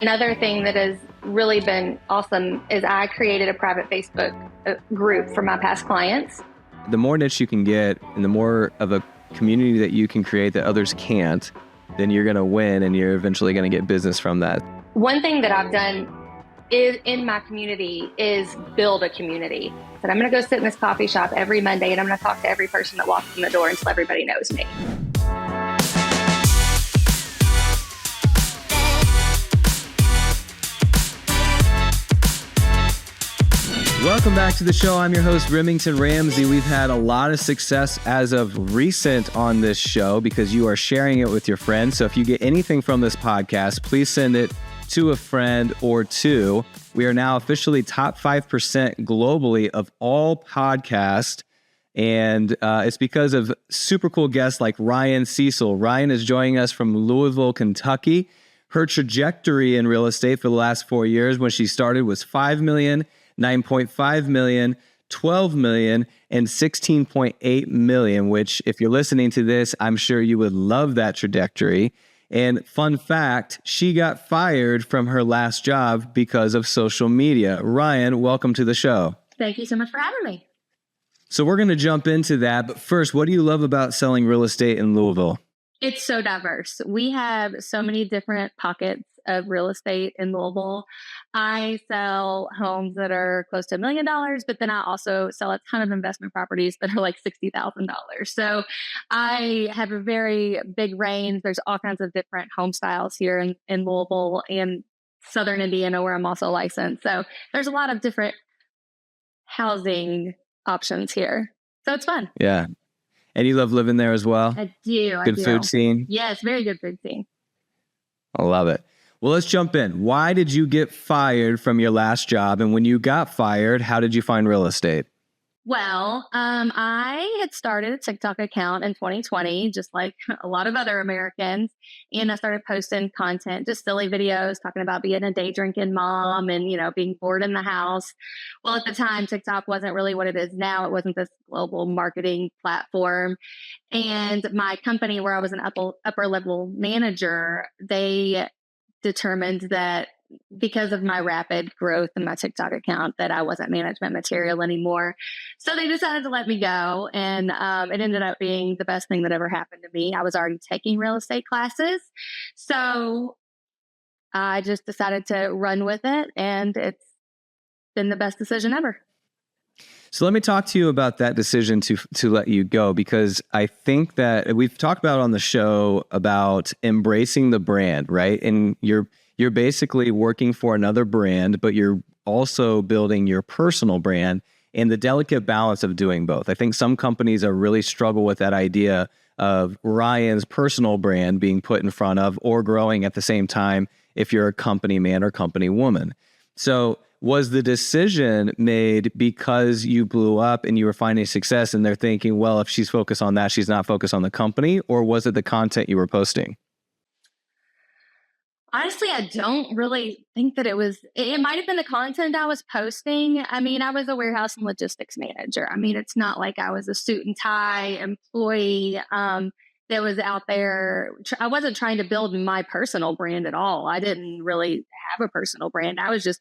Another thing that has really been awesome is I created a private Facebook group for my past clients. The more niche you can get and the more of a community that you can create that others can't, then you're going to win and you're eventually going to get business from that. One thing that I've done in my community is build a community. So I'm going to go sit in this coffee shop every Monday and I'm going to talk to every person that walks in the door until everybody knows me. Welcome back to the show. I'm your host, Remington Ramsey. We've had a lot of success as of recent on this show because you are sharing it with your friends. So if you get anything from this podcast, please send it to a friend or two. We are now officially top 5% globally of all podcasts. And it's because of super cool guests like Ryan Cecil. Ryan is joining us from Louisville, Kentucky. Her trajectory in real estate for the last 4 years when she started was 5 million, 9.5 million, 12 million, and 16.8 million, which if you're listening to this, I'm sure you would love that trajectory. And fun fact, she got fired from her last job because of social media. Ryan, welcome to the show. Thank you so much for having me. So we're going to jump into that. But first, what do you love about selling real estate in Louisville? It's so diverse. We have so many different pockets of real estate in Louisville. I sell homes that are close to $1 million, but then I also sell a ton of investment properties that are like $60,000. So I have a very big range. There's all kinds of different home styles here in Louisville and Southern Indiana, where I'm also licensed. So there's a lot of different housing options here. So it's fun. Yeah. And you love living there as well? I do. Good food scene? Yes, very good food scene. I love it. Well, let's jump in. Why did you get fired from your last job? And when you got fired, how did you find real estate? Well, I had started a TikTok account in 2020, just like a lot of other Americans. And I started posting content, just silly videos talking about being a day drinking mom and, being bored in the house. Well, at the time, TikTok wasn't really what it is now. It wasn't this global marketing platform. And my company, where I was an upper level manager, they determined that because of my rapid growth in my TikTok account that I wasn't management material anymore. So they decided to let me go. And it ended up being the best thing that ever happened to me. I was already taking real estate classes. So I just decided to run with it. And it's been the best decision ever. So let me talk to you about that decision to let you go, because I think that we've talked about on the show about embracing the brand, right? And you're basically working for another brand, but you're also building your personal brand and the delicate balance of doing both. I think some companies are really struggle with that idea of Ryan's personal brand being put in front of or growing at the same time if you're a company man or company woman. So was the decision made because you blew up and you were finding success and they're thinking, well, if she's focused on that, she's not focused on the company? Or was it the content you were posting? Honestly, I don't really think that it might have been the content I was posting. I mean, I was a warehouse and logistics manager. I mean, it's not like I was a suit and tie employee that was out there. I wasn't trying to build my personal brand at all. I didn't really have a personal brand. I was just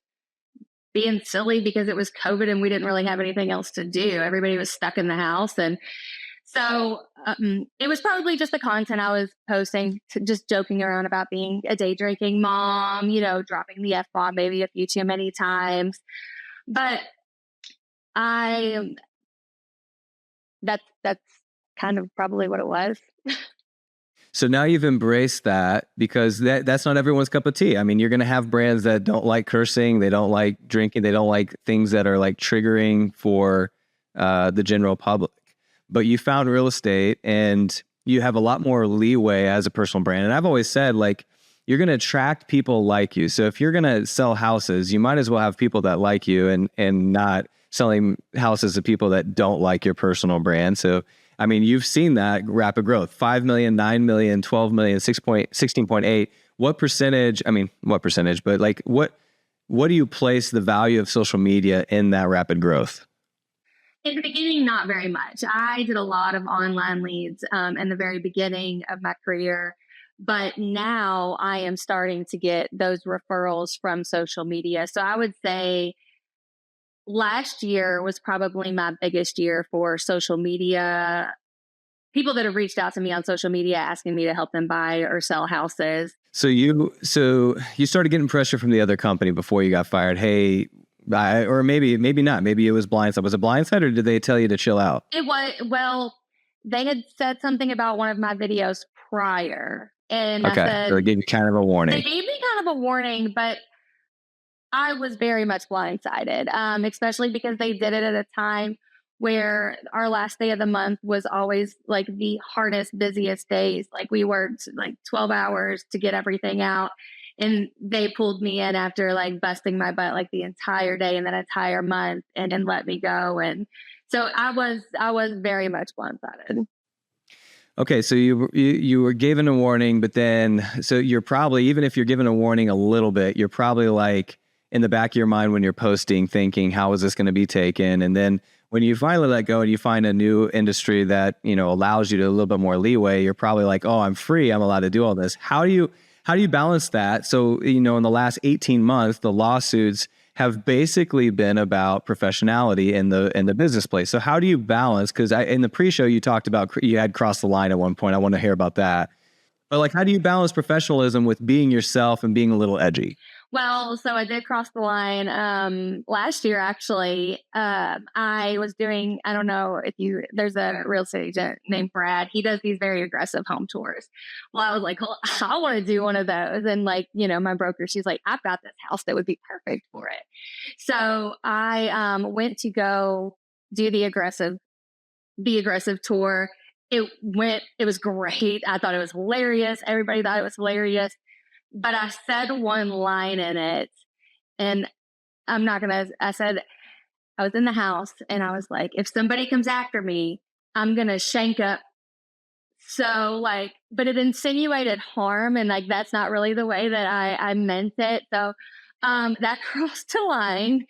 being silly because it was COVID and we didn't really have anything else to do. Everybody was stuck in the house. And so it was probably just the content I was posting, just joking around about being a day drinking mom, dropping the F-bomb maybe a few too many times. But that's kind of probably what it was. So now you've embraced that because that's not everyone's cup of tea. I mean, you're going to have brands that don't like cursing, they don't like drinking, they don't like things that are like triggering for the general public. But you found real estate and you have a lot more leeway as a personal brand. And I've always said, like, you're going to attract people like you. So if you're going to sell houses, you might as well have people that like you and not selling houses to people that don't like your personal brand. So I mean, you've seen that rapid growth, 5 million, 9 million, 12 million, 16.8. What percentage, but like what do you place the value of social media in that rapid growth? In the beginning, not very much. I did a lot of online leads in the very beginning of my career. But now I am starting to get those referrals from social media. So I would say last year was probably my biggest year for social media. People that have reached out to me on social media asking me to help them buy or sell houses. So you started getting pressure from the other company before you got fired. Hey, or maybe not. Maybe it was blindside. Was it blindside, or did they tell you to chill out? It was, well, they had said something about one of my videos prior. And I Okay, so they said, gave you kind of a they warning. gave me kind of a warning, but I was very much blindsided, especially because they did it at a time where our last day of the month was always like the hardest, busiest days. Like we worked like 12 hours to get everything out. And they pulled me in after like busting my butt like the entire day and that entire month and then let me go. And so I was very much blindsided. Okay, so you were given a warning, but then so you're probably, even if you're given a warning a little bit, you're probably like in the back of your mind when you're posting, thinking, how is this going to be taken? And then when you finally let go and you find a new industry that allows you to a little bit more leeway, you're probably like, oh, I'm free, I'm allowed to do all this. How do you balance that? So in the last 18 months, the lawsuits have basically been about professionality in the business place. So how do you balance? Because in the pre-show you talked about you had crossed the line at one point. I want to hear about that. But like, how do you balance professionalism with being yourself and being a little edgy? Well, so I did cross the line last year, actually. I was doing, I don't know if there's a real estate agent named Brad. He does these very aggressive home tours. Well, I was like, well, I want to do one of those. And like, my broker, she's like, I've got this house that would be perfect for it. So I went to go do the aggressive tour. It was great. I thought it was hilarious. Everybody thought it was hilarious. But I said one line in it, and I said, I was in the house and I was like, if somebody comes after me, I'm going to shank up. So, like, but it insinuated harm, and like, that's not really the way that I meant it. So, that crossed the line.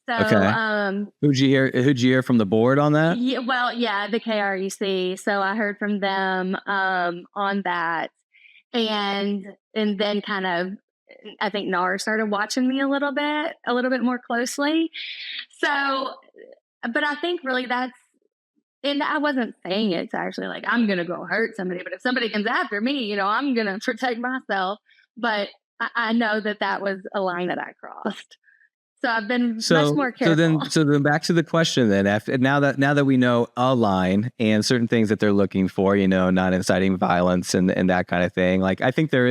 So, Okay. Who'd you hear from the board on that? yeah, well, yeah, the KREC. So I heard from them on that, and then kind of I think NAR started watching me a little bit more closely. So, but I think really and I wasn't saying it to actually like I'm gonna go hurt somebody, but if somebody comes after me, I'm gonna protect myself. But I know that was a line that I crossed. So I've been much So more so careful. then so then back to the question then. Now that we know a line and certain things that they're looking for, not inciting violence and that kind of thing. Like I think there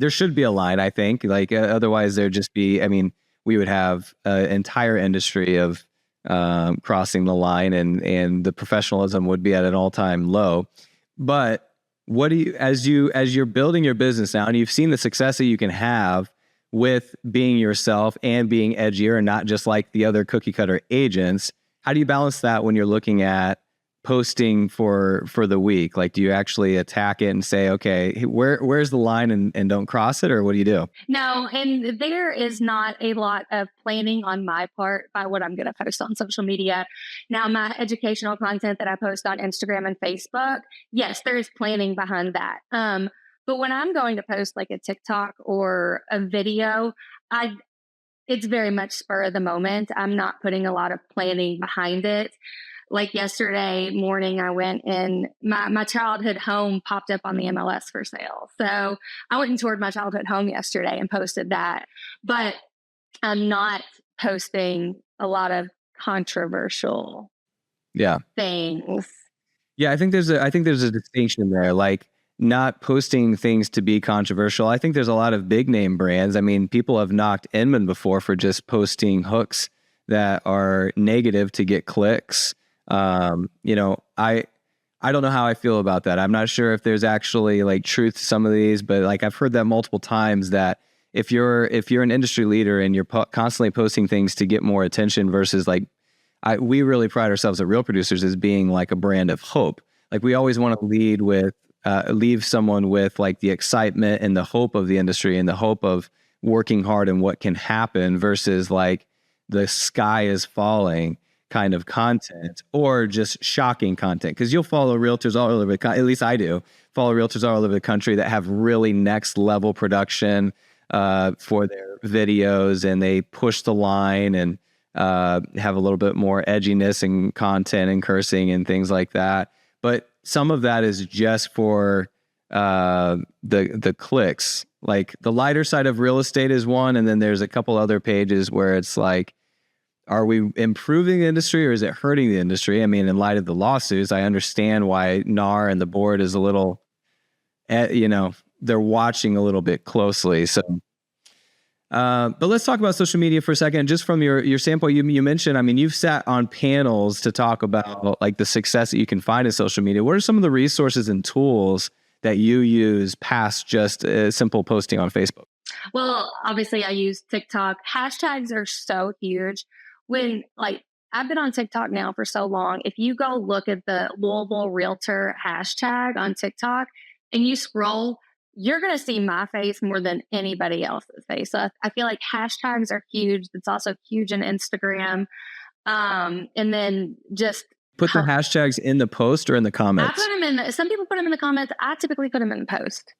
should be a line. I think like otherwise there'd just be. I mean, we would have an entire industry of crossing the line, and the professionalism would be at an all-time low. But what do you as you're building your business now, and you've seen the success that you can have with being yourself and being edgier and not just like the other cookie cutter agents, how do you balance that when you're looking at posting for the week? Like, do you actually attack it and say, okay, where's the line, and don't cross it, or what do you do? No, and there is not a lot of planning on my part by what I'm going to post on social media. Now, my educational content that I post on Instagram and Facebook, yes, there is planning behind that. But when I'm going to post like a TikTok or a video, I it's very much spur of the moment. I'm not putting a lot of planning behind it. Like yesterday morning, I went and my childhood home popped up on the MLS for sale. So I went and toured my childhood home yesterday and posted that. But I'm not posting a lot of controversial Yeah. things. Yeah, I think there's a distinction there, like not posting things to be controversial. I think there's a lot of big name brands. I mean, people have knocked Inman before for just posting hooks that are negative to get clicks. I don't know how I feel about that. I'm not sure if there's actually like truth to some of these, but like I've heard that multiple times that if you're an industry leader and you're constantly posting things to get more attention versus like we really pride ourselves at Real Producers as being like a brand of hope. Like we always want to leave someone with like the excitement and the hope of the industry and the hope of working hard and what can happen versus like the sky is falling kind of content or just shocking content. Cause you'll follow realtors all over, at least I do, follow realtors all over the country that have really next level production for their videos, and they push the line and have a little bit more edginess and content and cursing and things like that. But some of that is just for the clicks. Like the lighter side of real estate is one, and then there's a couple other pages where it's like, are we improving the industry or is it hurting the industry? I mean, in light of the lawsuits, I understand why NAR and the board is a little, they're watching a little bit closely. So, but let's talk about social media for a second. Just from your sample, you mentioned, I mean, you've sat on panels to talk about like the success that you can find in social media. What are some of the resources and tools that you use past just simple posting on Facebook? Well, obviously I use TikTok. Hashtags are so huge. I've been on TikTok now for so long. If you go look at the Louisville Realtor hashtag on TikTok and you scroll, you're going to see my face more than anybody else's face. So I feel like hashtags are huge. It's also huge in Instagram. And then just put the hashtags in the post or in the comments. I put them in. Some people put them in the comments. I typically put them in the post.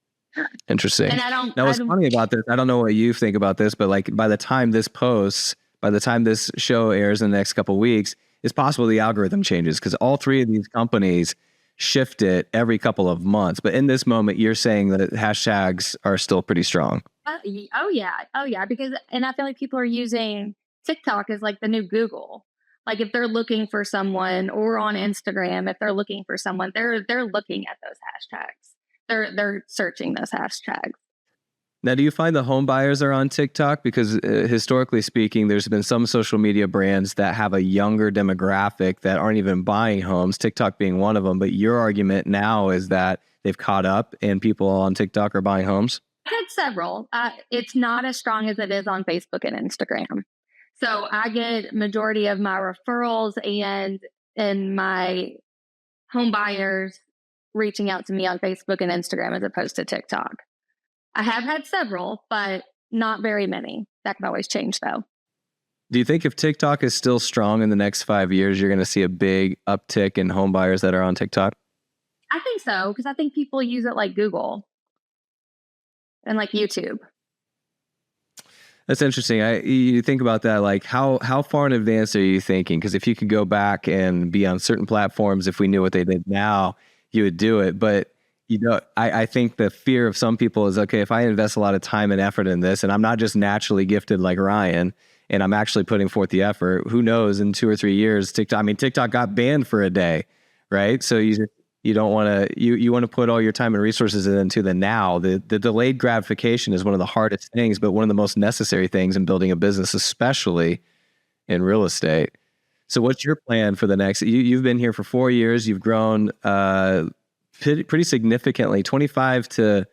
Interesting. And I don't. Now, what's funny about this? I don't know what you think about this, but like by the time this show airs in the next couple of weeks, it's possible the algorithm changes because all three of these companies shift it every couple of months. But in this moment, you're saying that hashtags are still pretty strong. Oh yeah. Because I feel like people are using TikTok as like the new Google. Like if they're looking for someone, or on Instagram, if they're looking for someone, they're looking at those hashtags. They're searching those hashtags. Now, do you find the home buyers are on TikTok? Because historically speaking, there's been some social media brands that have a younger demographic that aren't even buying homes, TikTok being one of them. But your argument now is that they've caught up and people on TikTok are buying homes? I've had several. It's not as strong as it is on Facebook and Instagram. So I get majority of my referrals and my home buyers reaching out to me on Facebook and Instagram as opposed to TikTok. I have had several, but not very many. That can always change, though. Do you think if TikTok is still strong in the next 5 years, you're going to see a big uptick in home buyers that are on TikTok? I think so, because I think people use it like Google and like YouTube. That's interesting. You think about that, like how far in advance are you thinking? Because if you could go back and be on certain platforms, if we knew what they did now, you would do it. But I think the fear of some people is, okay, if I invest a lot of time and effort in this, and I'm not just naturally gifted like Ryan, and I'm actually putting forth the effort, who knows, in 2 or 3 years, TikTok got banned for a day, right? So you don't want to, you want to put all your time and resources into the now. The delayed gratification is one of the hardest things, but one of the most necessary things in building a business, especially in real estate. So what's your plan for the next, you've been here for 4 years, you've grown pretty significantly, 25 to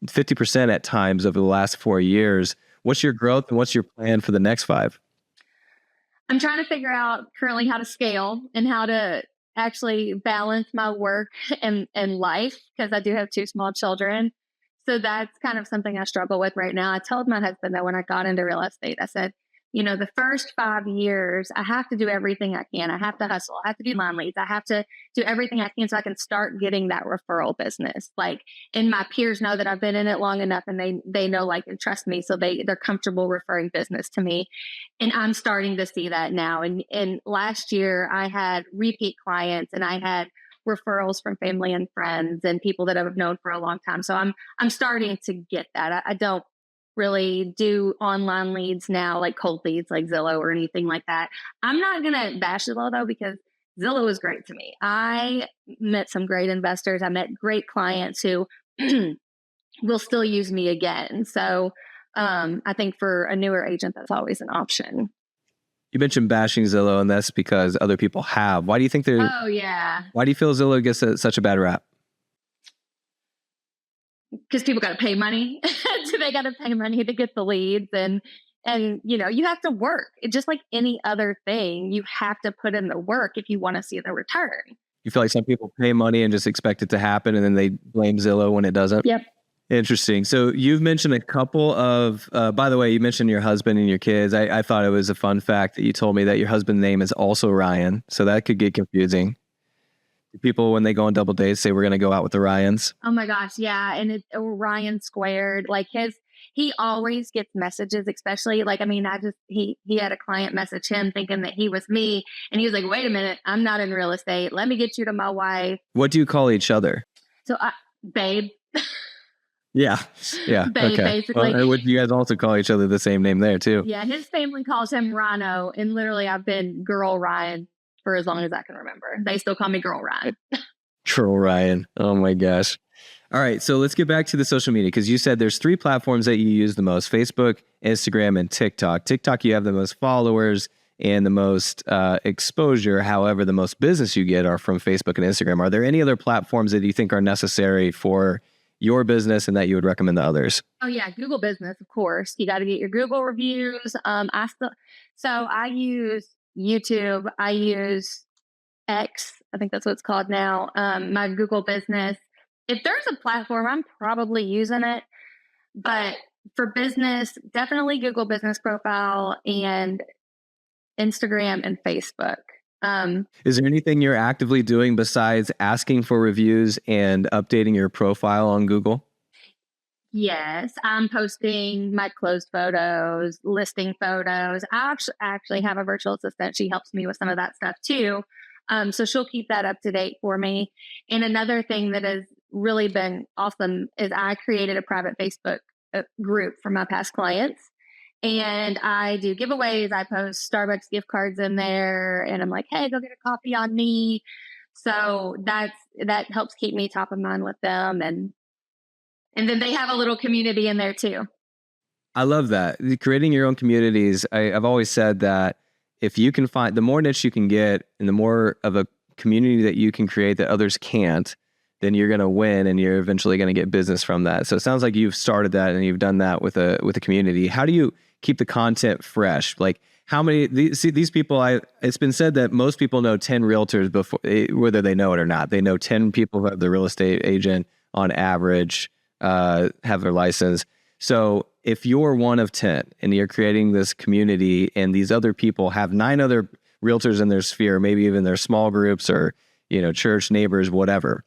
50% at times over the last 4 years. What's your growth and what's your plan for the next 5? I'm trying to figure out currently how to scale and how to actually balance my work and life, because I do have 2 small children. So that's kind of something I struggle with right now. I told my husband that when I got into real estate, I said, the first 5 years, I have to do everything I can. I have to hustle. I have to do line leads. I have to do everything I can so I can start getting that referral business. And my peers know that I've been in it long enough, and they know, and trust me. So they're comfortable referring business to me. And I'm starting to see that now. And last year I had repeat clients, and I had referrals from family and friends and people that I've known for a long time. So I'm starting to get that. I don't really do online leads now, like cold leads, like Zillow or anything like that. I'm not going to bash Zillow though, because Zillow is great to me. I met some great investors. I met great clients who will still use me again. So I think for a newer agent, that's always an option. You mentioned bashing Zillow, and that's because other people have. Why do you think Oh, yeah. Why do you feel Zillow gets such a bad rap? Because people got to pay money. So they got to pay money to get the leads, and you have to work. It's just like any other thing. You have to put in the work if you want to see the return. You feel like some people pay money and just expect it to happen, and then they blame Zillow when it doesn't? Yep. Interesting. So you've mentioned a couple of, by the way, you mentioned your husband and your kids. I thought it was a fun fact that you told me that your husband's name is also Ryan. So that could get confusing. People, when they go on double dates, say we're going to go out with the Ryans. Oh my gosh, yeah, and it's Ryan squared. Like he always gets messages, especially like I mean, he had a client message him thinking that he was me, and he was like, "Wait a minute, I'm not in real estate. Let me get you to my wife." What do you call each other? So, babe, Yeah. Yeah. babe, Okay. basically. Well, would you guys also call each other the same name there too? Yeah, his family calls him Rhino, and literally, I've been Girl Ryan for as long as I can remember. They still call me Girl Ryan. Troll Ryan. Oh my gosh. All right. So let's get back to the social media because you said there's 3 platforms that you use the most: Facebook, Instagram, and TikTok. TikTok, you have the most followers and the most exposure. However, the most business you get are from Facebook and Instagram. Are there any other platforms that you think are necessary for your business and that you would recommend to others? Oh yeah, Google Business, of course. You got to get your Google reviews. I use YouTube. I use X. I think that's what it's called now. My Google Business. If there's a platform, I'm probably using it. But for business, definitely Google Business Profile and Instagram and Facebook. Is there anything you're actively doing besides asking for reviews and updating your profile on Google? Yes, I'm posting my closed photos, listing photos. I actually have a virtual assistant. She helps me with some of that stuff too. So she'll keep that up to date for me. And another thing that has really been awesome is I created a private Facebook group for my past clients. And I do giveaways. I post Starbucks gift cards in there, and I'm like, "Hey, go get a coffee on me." So that helps keep me top of mind with them, and then they have a little community in there too. I love that. Creating your own communities. I've always said that if you can find the more niche you can get and the more of a community that you can create that others can't, then you're going to win and you're eventually going to get business from that. So it sounds like you've started that and you've done that with a community. How do you keep the content fresh? Like how many these people it's been said that most people know 10 realtors before whether they know it or not. They know 10 people who have the real estate agent on average have their license. So if you're one of 10 and you're creating this community and these other people have 9 other realtors in their sphere, maybe even their small groups or, church, neighbors, whatever,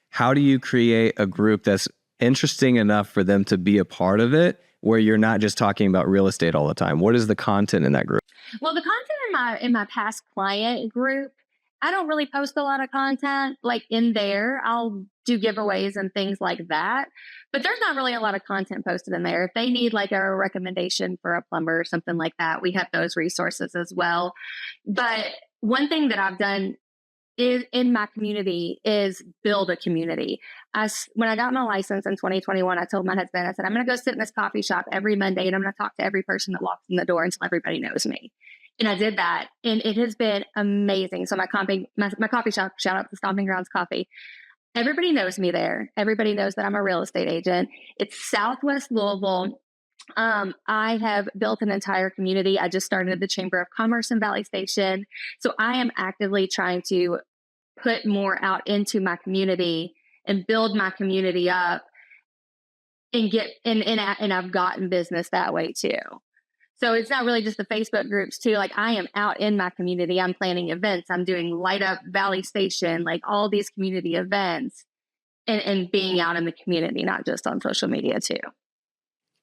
how do you create a group that's interesting enough for them to be a part of it where you're not just talking about real estate all the time? What is the content in that group? Well, the content in my past client group, I don't really post a lot of content like in there. I'll do giveaways and things like that, but there's not really a lot of content posted in there. If they need like a recommendation for a plumber or something like that, we have those resources as well. But one thing that I've done is in my community is build a community. When I got my license in 2021, I told my husband, I said, I'm going to go sit in this coffee shop every Monday and I'm going to talk to every person that walks in the door until everybody knows me. And I did that, and it has been amazing. So my coffee shop, shout out to Stomping Grounds Coffee. Everybody knows me there. Everybody knows that I'm a real estate agent. It's Southwest Louisville. I have built an entire community. I just started the Chamber of Commerce in Valley Station. So I am actively trying to put more out into my community and build my community up and and I've gotten business that way too. So it's not really just the Facebook groups too. Like I am out in my community. I'm planning events. I'm doing Light Up Valley Station, like all these community events and being out in the community, not just on social media too.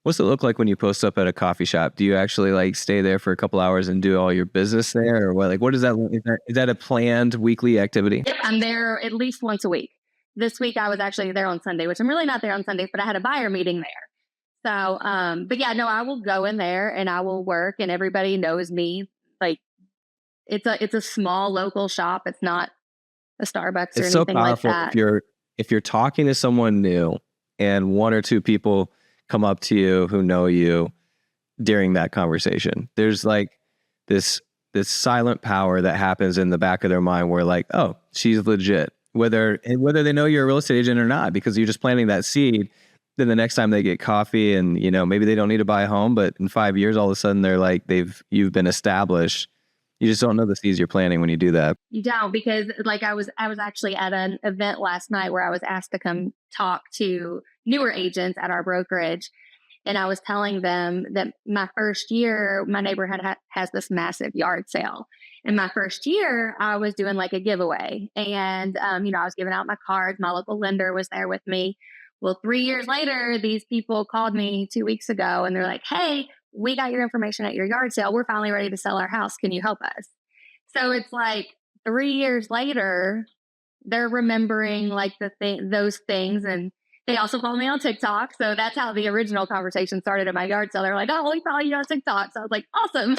What's it look like when you post up at a coffee shop? Do you actually like stay there for a couple hours and do all your business there, or what? Like, what is that? Is that a planned weekly activity? Yep, I'm there at least once a week. This week I was actually there on Sunday, which I'm really not there on Sundays, but I had a buyer meeting there. So, but yeah, no, I will go in there and I will work, and everybody knows me. Like it's a small local shop. It's not a Starbucks or It's so anything like powerful that. if you're talking to someone new and 1 or 2 people come up to you who know you during that conversation. There's like this silent power that happens in the back of their mind where like, oh, she's legit. Whether they know you're a real estate agent or not, because you're just planting that seed. Then the next time they get coffee and, maybe they don't need to buy a home, but in 5 years, all of a sudden they're like, you've been established. You just don't know the seeds you're planting when you do that. You don't, because like I was actually at an event last night where I was asked to come talk to newer agents at our brokerage. And I was telling them that my first year, my neighborhood has this massive yard sale. In my first year, I was doing like a giveaway, and I was giving out my cards. My local lender was there with me. Well, 3 years later, these people called me 2 weeks ago, and they're like, "Hey, we got your information at your yard sale. We're finally ready to sell our house. Can you help us?" So it's like 3 years later, they're remembering like those things. And they also follow me on TikTok. So that's how the original conversation started at my yard sale. They're like, "Oh, we follow you on TikTok." So I was like, awesome.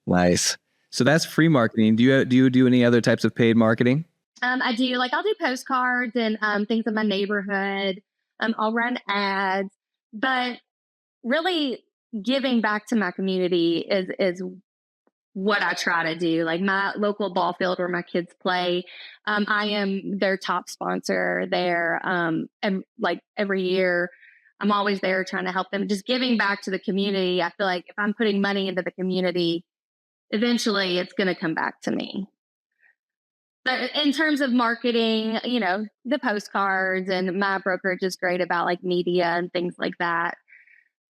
Nice. So that's free marketing. Do you do any other types of paid marketing? I do, like, I'll do postcards and things in my neighborhood. I'll run ads, but really giving back to my community is what I try to do. Like my local ball field where my kids play, I am their top sponsor there. And like every year, I'm always there trying to help them. Just giving back to the community. I feel like if I'm putting money into the community, eventually it's going to come back to me. But in terms of marketing, the postcards, and my brokerage is great about like media and things like that.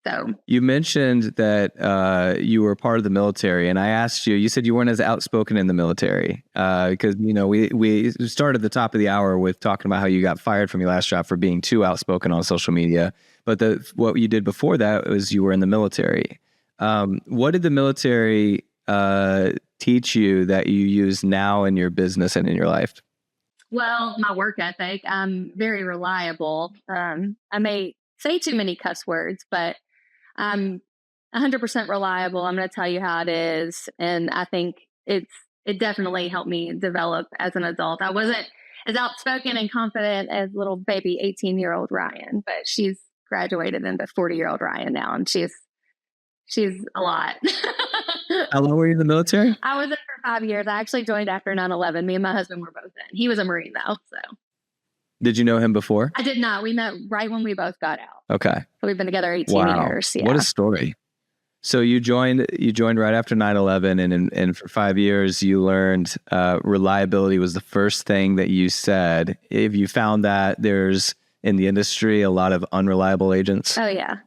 So You mentioned that you were part of the military, and I asked you. You said you weren't as outspoken in the military because we started at the top of the hour with talking about how you got fired from your last job for being too outspoken on social media. But what you did before that was you were in the military. What did the military teach you that you use now in your business and in your life? well, my work ethic, I'm very reliable. I may say too many cuss words, but I'm 100% reliable. I'm going to tell you how it is. And I think it definitely helped me develop as an adult. I wasn't as outspoken and confident as little baby 18-year-old Ryan, but she's graduated into 40-year-old Ryan now, and she's a lot. How long were you in the military? I was in for 5 years. I actually joined after 9/11. Me and my husband were both in. He was a Marine though, so Did you know him before? I did not. We met right when we both got out. Okay. So we've been together 18 Wow. years. Yeah. What a story. So you joined right after 9/11, and for 5 years you learned reliability was the first thing that you said. If you found that there's in the industry a lot of unreliable agents, Oh yeah.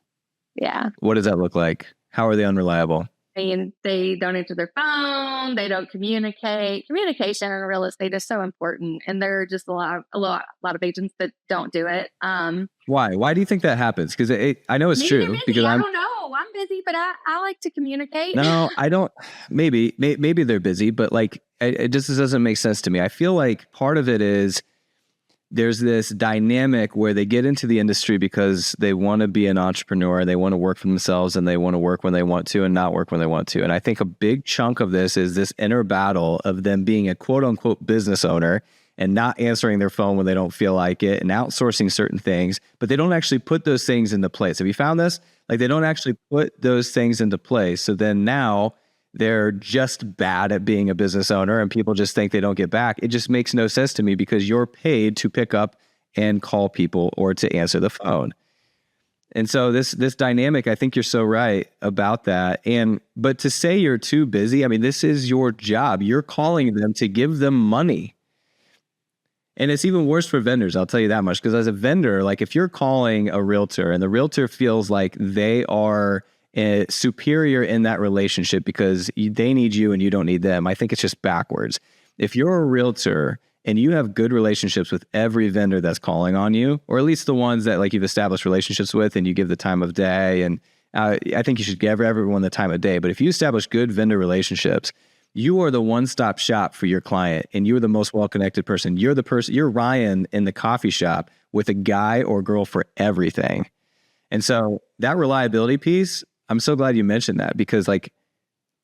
Yeah. what does that look like? How are they unreliable? I mean, they don't answer their phone. They don't communicate. Communication in real estate is so important, and there are just a lot of agents that don't do it. Why? Why do you think that happens? Because I know it's Maybe they're true busy. because I don't know. I'm busy, but I like to communicate. No, I don't. Maybe they're busy, but like it just doesn't make sense to me. I feel like part of it is there's this dynamic where they get into the industry because they want to be an entrepreneur, they want to work for themselves, and they want to work when they want to and not work when they want to. And I think a big chunk of this is this inner battle of them being a quote unquote business owner and not answering their phone when they don't feel like it and outsourcing certain things, but they don't actually put those things into place. Have you found this? Like they don't actually put those things into place. So then now they're just bad at being a business owner and people just think they don't get back. It just makes no sense to me because you're paid to pick up and call people or to answer the phone. And so this dynamic, I think you're so right about that. But to say you're too busy, I mean, this is your job. You're calling them to give them money. And it's even worse for vendors, I'll tell you that much. Because as a vendor, like if you're calling a realtor and the realtor feels like they are superior in that relationship because they need you and you don't need them, I think it's just backwards. If you're a realtor and you have good relationships with every vendor that's calling on you, or at least the ones that like you've established relationships with and you give the time of day, and I think you should give everyone the time of day. But if you establish good vendor relationships, you are the one-stop shop for your client and you're the most well-connected person. You're Ryan in the coffee shop with a guy or girl for everything. And so that reliability piece, I'm so glad you mentioned that because like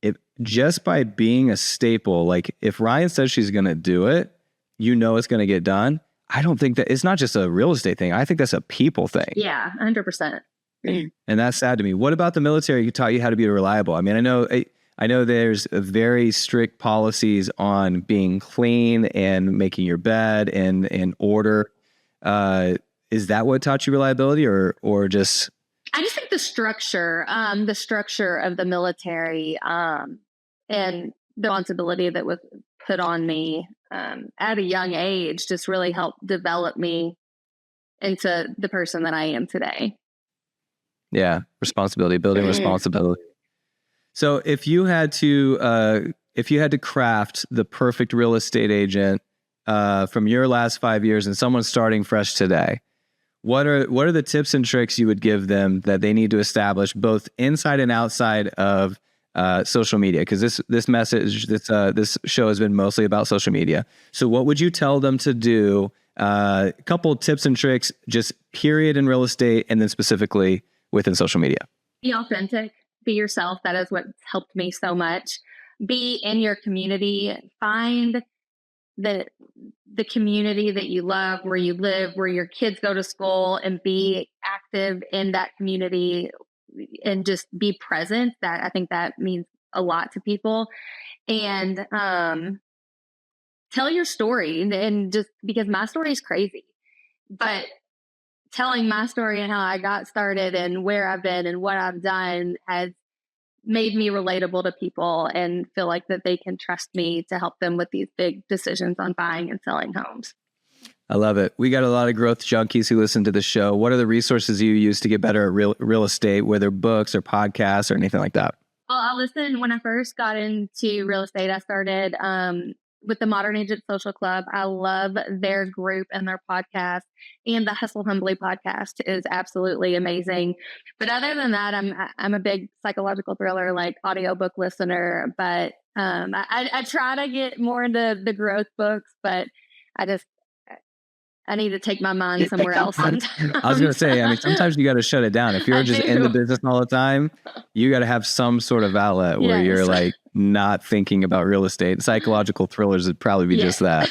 if just by being a staple, like if Ryan says she's going to do it, you know it's going to get done. I don't think that it's not just a real estate thing. I think that's a people thing. Yeah, 100%. And that's sad to me. What about the military who taught you how to be reliable? I mean, I know there's very strict policies on being clean and making your bed and in order. Is that what taught you reliability or just? I just think the structure of the military, and the responsibility that was put on me at a young age just really helped develop me into the person that I am today. Yeah. Responsibility, building responsibility. So if you had to craft the perfect real estate agent from your last 5 years and someone starting fresh today, what are the tips and tricks you would give them that they need to establish both inside and outside of social media? Because this show has been mostly about social media. So what would you tell them to do? A couple tips and tricks, just period in real estate, and then specifically within social media. Be authentic. Be yourself. That is what's helped me so much. Be in your community. Find the community that you love, where you live, where your kids go to school, and be active in that community and just be present. I think that means a lot to people. And tell your story, and just because my story is crazy, but telling my story and how I got started and where I've been and what I've done has made me relatable to people and feel like that they can trust me to help them with these big decisions on buying and selling homes. I love it. We got a lot of growth junkies who listen to the show. What are the resources you use to get better at real estate, whether books or podcasts or anything like that? Well, I listened when I first got into real estate. I started with the Modern Agent Social Club. I love their group and their podcast, and the Hustle Humbly podcast is absolutely amazing. But other than that, I'm a big psychological thriller, like audiobook listener. But I try to get more into the growth books, but I need to take my mind somewhere else sometimes. I was going to say, I mean, sometimes you got to shut it down. If you're just in the business all the time, you got to have some sort of outlet where you're like not thinking about real estate. Psychological thrillers would probably be just that.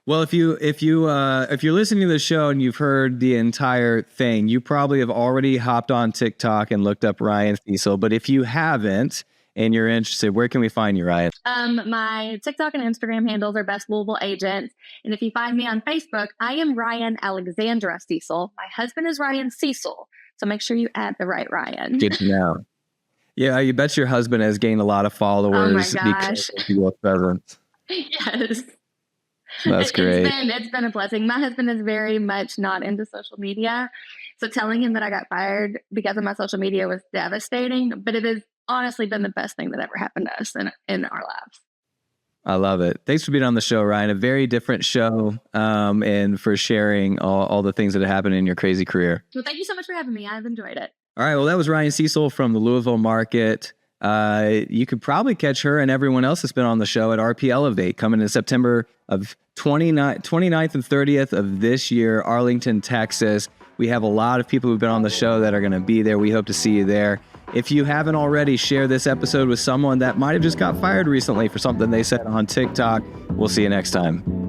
Well, if you're listening to the show and you've heard the entire thing, you probably have already hopped on TikTok and looked up Ryan Cecil. But if you haven't, and you're interested, where can we find you, Ryan? My TikTok and Instagram handles are Best Louisville Agent. And if you find me on Facebook, I am Ryan Alexandra Cecil. My husband is Ryan Cecil. So make sure you add the right Ryan. Good to know. Yeah, you bet your husband has gained a lot of followers because of your presence. Yes. That's great. It's been a blessing. My husband is very much not into social media. So telling him that I got fired because of my social media was devastating, but it has honestly been the best thing that ever happened to us in our lives. I love it. Thanks for being on the show, Ryan. A very different show, and for sharing all the things that have happened in your crazy career. Well, thank you so much for having me. I've enjoyed it. All right. Well, that was Ryan Cecil from the Louisville market. You could probably catch her and everyone else that's been on the show at RP Elevate coming in September of 29th and 30th of this year, Arlington, Texas. We have a lot of people who've been on the show that are going to be there. We hope to see you there. If you haven't already, share this episode with someone that might have just got fired recently for something they said on TikTok. We'll see you next time.